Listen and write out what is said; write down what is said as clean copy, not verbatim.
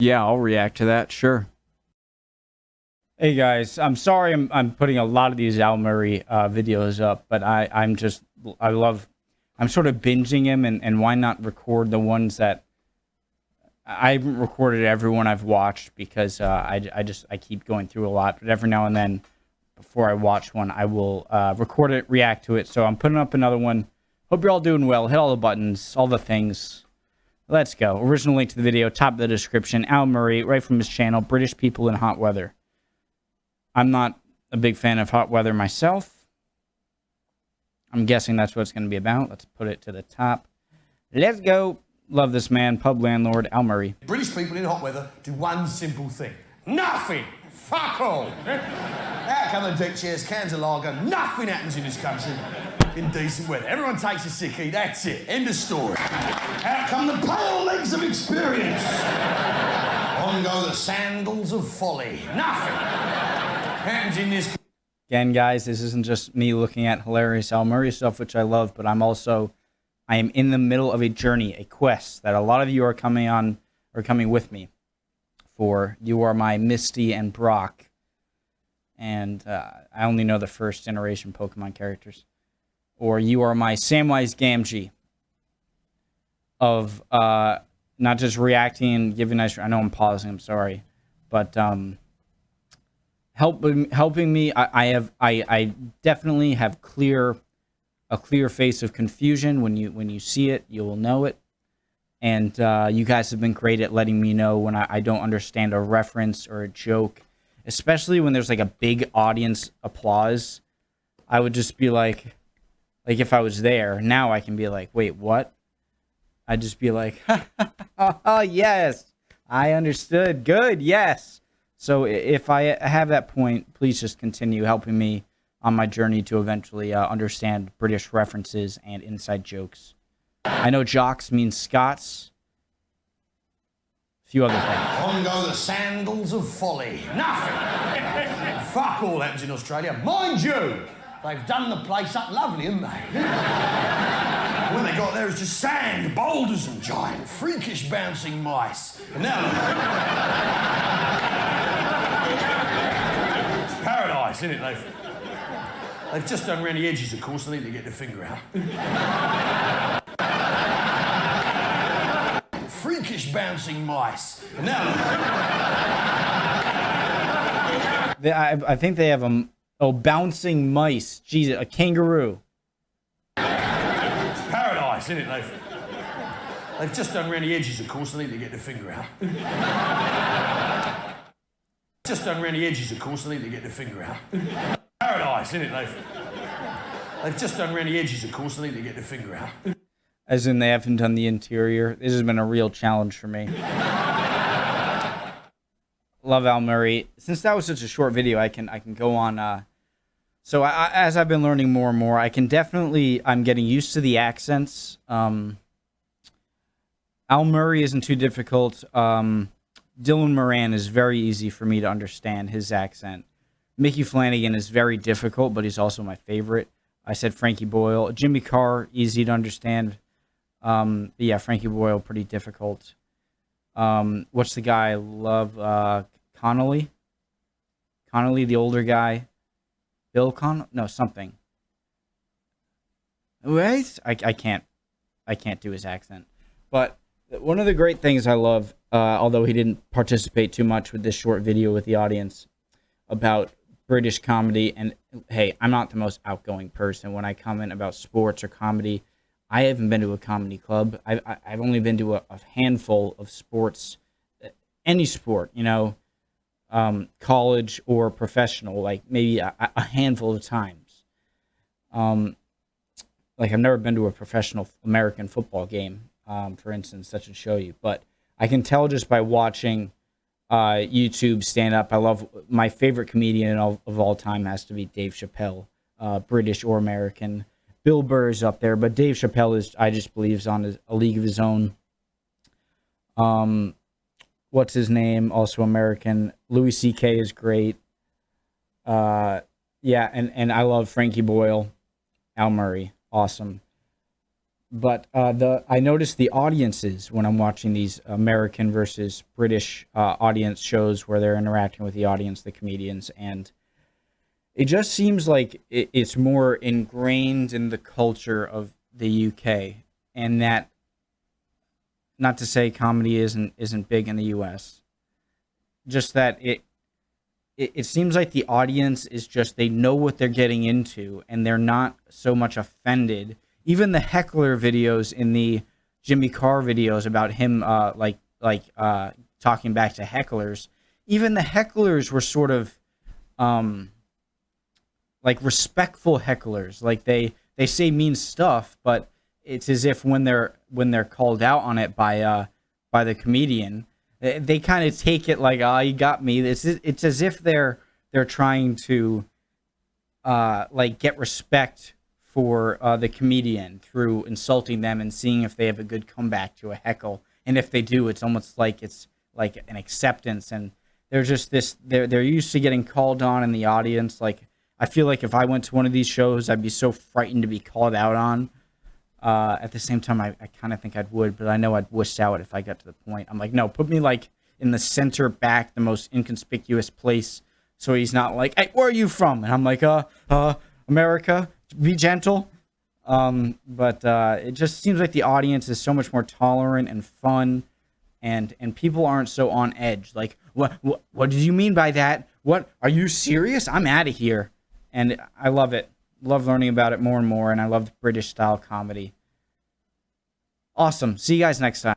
Yeah, I'll react to that. Sure. Hey guys, I'm sorry I'm putting a lot of these Al Murray videos up, but I'm sort of binging him, and why not record the ones that I haven't recorded everyone I've watched, because I keep going through a lot, but every now and then before I watch one I will record it, react to it. So I'm putting up another one. Hope you're all doing well. Hit all the buttons, all the things. Let's go. Original link to the video, top of the description. Al Murray, right from his channel, British People in Hot Weather. I'm not a big fan of hot weather myself. I'm guessing that's what it's going to be about. Let's put it to the top. Let's go. Love this man, pub landlord, Al Murray. British people in hot weather do one simple thing. Nothing. Fuck all. Out come the deck chairs, cans of lager. Nothing happens in this country in decent weather. Everyone takes a sickie. That's it. End of story. Out come the pale legs of experience. On go the sandals of folly. Nothing happens in this. Again, guys, this isn't just me looking at hilarious Al Murray stuff, which I love, but I am in the middle of a journey, a quest that a lot of you are coming with me for. You are my Misty and Brock, and I only know the first generation Pokemon characters. Or you are my Samwise Gamgee of not just reacting and giving nice. I know I'm pausing. I'm sorry, but helping me. I definitely have a clear face of confusion. When you see it, you will know it. And you guys have been great at letting me know when I don't understand a reference or a joke, especially when there's like a big audience applause. I would just be like if I was there, now I can be like, wait, what? I'd just be like, oh, yes, I understood. Good, yes. So if I have that point, please just continue helping me on my journey to eventually understand British references and inside jokes. I know jocks means Scots. A few other things. On go the sandals of folly. Nothing. Fuck all happens in Australia. Mind you, they've done the place up lovely, haven't they? When they got there, it's just sand, boulders and giant, freakish bouncing mice. And now... it's paradise, isn't it? They've just done around the edges, of course. They need to get their finger out. Freakish bouncing mice. And now... I think they have bouncing mice. Jesus, a kangaroo. It's paradise, isn't it? They've just done around the edges, of course. They need to get their finger out. Just done around the edges, of course. They need to get their finger out. Paradise, isn't it? They've just done around the edges, of course. They need to get their finger out. As in, they haven't done the interior. This has been a real challenge for me. Love Al Murray. Since that was such a short video, I can go on. So as I've been learning more and more, I'm getting used to the accents. Al Murray isn't too difficult. Dylan Moran is very easy for me to understand, his accent. Mickey Flanagan is very difficult, but he's also my favorite. I said Frankie Boyle. Jimmy Carr, easy to understand. But yeah, Frankie Boyle, pretty difficult. What's the guy I love? Connolly? Connolly, the older guy. Bill Connolly? No, something. Wait, I can't do his accent. But one of the great things I love, although he didn't participate too much with this short video with the audience about British comedy, and hey, I'm not the most outgoing person when I comment about sports or comedy. I haven't been to a comedy club. I've only been to a handful of sports, any sport, college or professional, like maybe a handful of times. Like I've never been to a professional American football game, for instance, that should show you. But I can tell just by watching YouTube stand up. I love, my favorite comedian of all time has to be Dave Chappelle, British or American. Bill Burr is up there, but Dave Chappelle is, I just believe, is on a league of his own. What's his name? Also American. Louis C.K. is great. Yeah, and I love Frankie Boyle. Al Murray, awesome. But I noticed the audiences when I'm watching these American versus British audience shows where they're interacting with the audience, the comedians, and it just seems like it's more ingrained in the culture of the UK, and that, not to say comedy isn't big in the US, just that it seems like the audience is just, they know what they're getting into and they're not so much offended. Even the heckler videos in the Jimmy Carr videos about him talking back to hecklers, even the hecklers were sort of like respectful hecklers. Like they say mean stuff, but it's as if when they're called out on it by the comedian, they kind of take it like, "Ah, you got me." It's as if they're trying to like get respect for the comedian through insulting them and seeing if they have a good comeback to a heckle. And if they do, it's almost like it's like an acceptance. And they're just they're used to getting called on in the audience. Like, I feel like if I went to one of these shows, I'd be so frightened to be called out on. At the same time, I kind of think I would, but I know I'd wuss out if I got to the point. I'm like, no, put me like in the center back, the most inconspicuous place, so he's not like, "Hey, where are you from?" And I'm like, America. Be gentle. But it just seems like the audience is so much more tolerant and fun, and people aren't so on edge. Like, what did you mean by that? What, are you serious? I'm out of here. And I love it. Love learning about it more and more, and I love British style comedy. Awesome. See you guys next time.